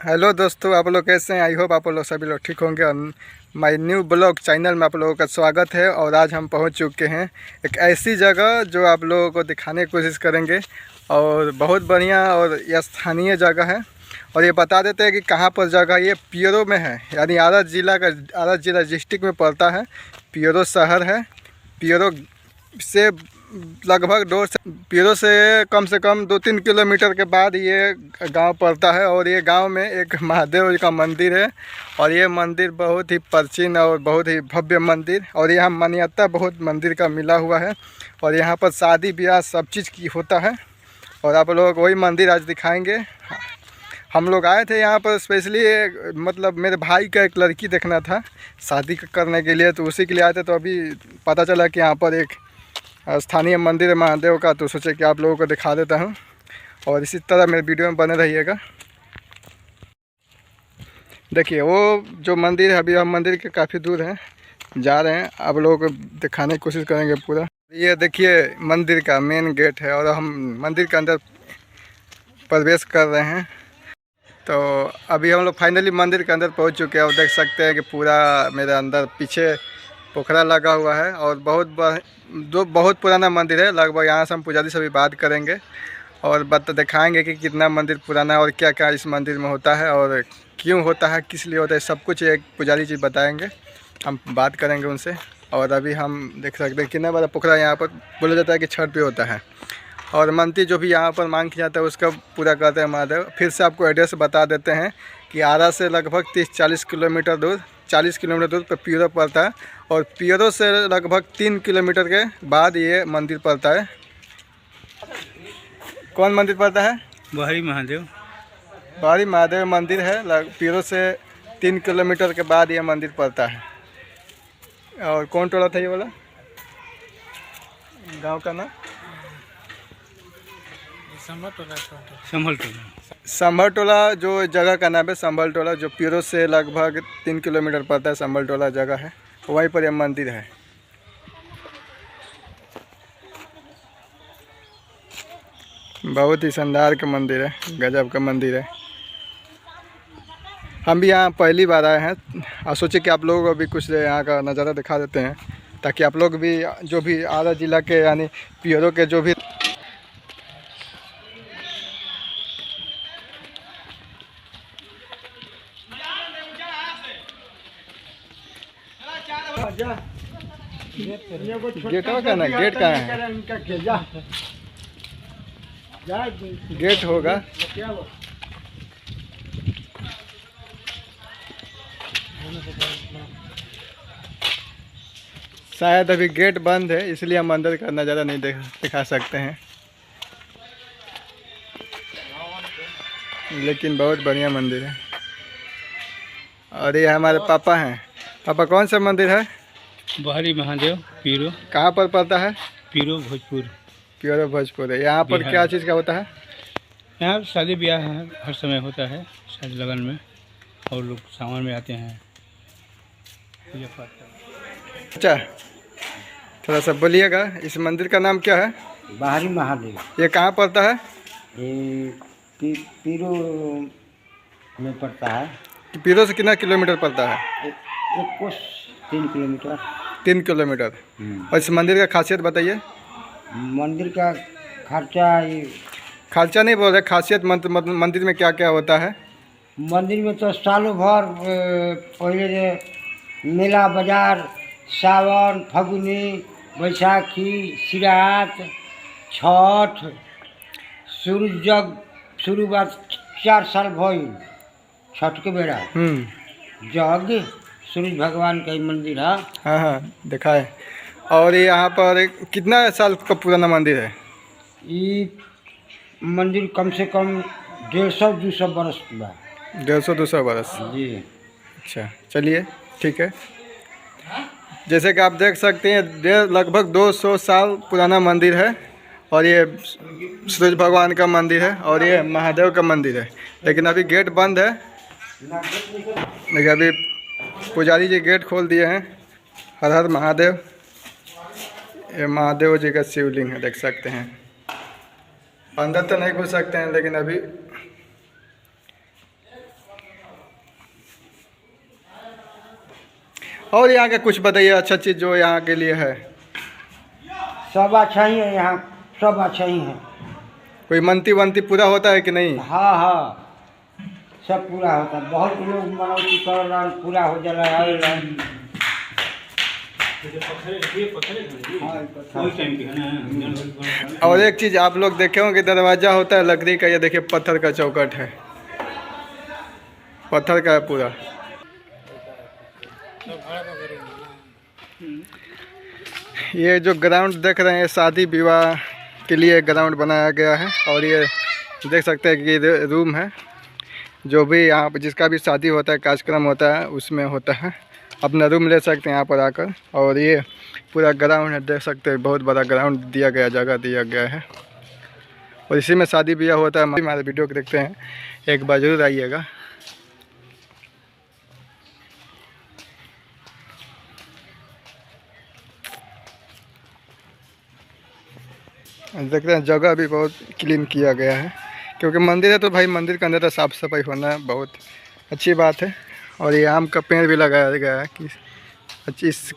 Hello दोस्तों, आप लोग कैसे हैं? आई होप आप लोग सभी लोग ठीक होंगे। माय न्यू ब्लॉग चैनल में आप लोगों का स्वागत है। और आज हम पहुंच चुके हैं एक ऐसी जगह जो आप लोगों को दिखाने की कोशिश करेंगे। और बहुत बढ़िया और यह स्थानीय जगह है। और ये बता देते हैं कि कहाँ पर जगह ये पियरो में है, यानी आरा जिला डिस्ट्रिक्ट में पड़ता है। पियरो शहर है। पियरो से लगभग पियरो से कम 2-3 किलोमीटर के बाद ये गांव पड़ता है। और ये गांव में एक महादेव जी का मंदिर है। और ये मंदिर बहुत ही प्राचीन और बहुत ही भव्य मंदिर, और यहाँ मान्यता बहुत मंदिर का मिला हुआ है। और यहाँ पर शादी ब्याह सब चीज़ की होता है। और आप लोग वही मंदिर आज दिखाएंगे। हम लोग आए थे यहाँ पर स्पेशली, मतलब मेरे भाई का एक लड़की देखना था शादी करने के लिए, तो उसी के लिए आए थे। तो अभी पता चला कि यहाँ पर एक स्थानीय मंदिर है महादेव का, तो सोचे कि आप लोगों को दिखा देता हूँ। और इसी तरह मेरे वीडियो में बने रहिएगा। देखिए वो जो मंदिर है, अभी हम मंदिर के काफ़ी दूर हैं, जा रहे हैं, आप लोगों को दिखाने की कोशिश करेंगे पूरा। ये देखिए मंदिर का मेन गेट है और हम मंदिर के अंदर प्रवेश कर रहे हैं। तो अभी हम लोग फाइनली मंदिर के अंदर पहुंच चुके हैं। और देख सकते हैं कि पूरा मेरे अंदर पीछे पोखरा लगा हुआ है। और बहुत पुराना मंदिर है। लगभग यहाँ से हम पुजारी से भी बात करेंगे और दिखाएंगे कि कितना मंदिर पुराना है और क्या क्या इस मंदिर में होता है और क्यों होता है, किस लिए होता है, सब कुछ एक पुजारी जी बताएंगे। हम बात करेंगे उनसे। और अभी हम देख सकते हैं कितना बड़ा पोखरा यहाँ पर बोला जाता है कि छठ पे होता है। और मंत्री जो भी यहाँ पर मांग किया जाता है उसका पूरा करते हैं महादेव। फिर से आपको एड्रेस बता देते हैं कि आरा से लगभग 30-40 किलोमीटर दूर, 40 किलोमीटर दूर पर पियरो पड़ता है। और पियरो से लगभग 3 किलोमीटर के बाद ये मंदिर पड़ता है। कौन मंदिर पड़ता है? बाहरी महादेव। बाहरी महादेव मंदिर है। पियरो से 3 किलोमीटर के बाद ये मंदिर पड़ता है। और कौन टोला था ये वाला गाँव का नाम? संभल टोला जो जगह का नाम है, संभल टोला, जो पियरो से लगभग 3 किलोमीटर पड़ता है। संभल टोला जगह है, वहीं पर यह मंदिर है। बहुत ही शानदार का मंदिर है, गजब का मंदिर है। हम भी यहाँ पहली बार आए हैं और सोचे कि आप लोगों को भी कुछ यहाँ का नज़ारा दिखा देते हैं, ताकि आप लोग भी जो भी आरा जिला के यानी पियरो के जो भी गेट का ना, गेट कहाँ है? गेट होगा। शायद अभी गेट बंद है, इसलिए हम अंदर का नज़ारा नहीं दिखा सकते हैं। लेकिन बहुत बढ़िया मंदिर है। और ये हमारे पापा हैं। पापा कौन सा मंदिर है? बाहरी महादेव पीरो। कहाँ पर पड़ता है? पीरो भोजपुर। पियरो भोजपुर है। यहाँ पर क्या चीज़ का होता है? यहाँ शादी ब्याह है, हर समय होता है शादी लगन में, और लोग सावन में आते हैं पूजा पाठ करने। अच्छा, थोड़ा सा बोलिएगा, इस मंदिर का नाम क्या है? बाहरी महादेव। ये कहाँ पड़ता है? ये पीरो में पड़ता है। पियरो से कितना किलोमीटर पड़ता है? एक कोस 3 किलोमीटर। 3 किलोमीटर। और इस मंदिर का खासियत बताइए। मंदिर का खर्चा नहीं बोल रहे, खासियत मंदिर में क्या क्या होता है? मंदिर में तो सालों भर पहले मेला बाजार, सावन, फगुनी, बैसाखी, सिरात, छठ, सूरज जग शुरू बात 4 साल भइल छठ के बेड़ा जग सूरज भगवान का मंदिर है। हाँ हाँ, देखा है। और ये यहाँ पर कितना साल का पुराना मंदिर है? ये मंदिर कम से कम 150-200 बरस बा। 150-200 बरस जी। अच्छा, चलिए ठीक है। जैसे कि आप देख सकते हैं लगभग 200 साल पुराना मंदिर है। और ये सूरज भगवान का मंदिर है और ये महादेव का मंदिर है। लेकिन अभी गेट बंद है। देखिए अभी पुजारी जी गेट खोल दिए हैं। हर हर महादेव। ये महादेव जी का शिवलिंग है, देख सकते हैं। अंदर तो नहीं घुस सकते हैं, लेकिन अभी और यहाँ के कुछ बताइए अच्छा चीज़ जो यहाँ के लिए है। सब अच्छा ही है यहाँ, सब अच्छा ही है। कोई मनती वंती पूरा होता है कि नहीं? हाँ हाँ, सब पूरा होता है। बहुत लोग मनौती कर रहा पूरा हो जा रहा है। और एक चीज़ आप लोग देखे होंगे, दरवाज़ा होता है लकड़ी का, ये देखिए पत्थर का चौकट है, पत्थर का है पूरा। ये जो ग्राउंड देख रहे हैं शादी विवाह के लिए ग्राउंड बनाया गया है। और ये देख सकते हैं कि रूम है, जो भी यहाँ पर जिसका भी शादी होता है, कार्यक्रम होता है, उसमें होता है। अपना रूम ले सकते हैं यहाँ पर आकर। और ये पूरा ग्राउंड है, देख सकते हैं बहुत बड़ा ग्राउंड दिया गया, जगह दिया गया है। और इसी में शादी ब्याह होता है। हमारे वीडियो को देखते हैं, एक बार जरूर आइएगा। देखते हैं जगह भी बहुत क्लीन किया गया है, क्योंकि मंदिर है तो भाई मंदिर के अंदर तो साफ़ सफाई होना बहुत अच्छी बात है। और ये आम का पेड़ भी लगाया गया है कि 25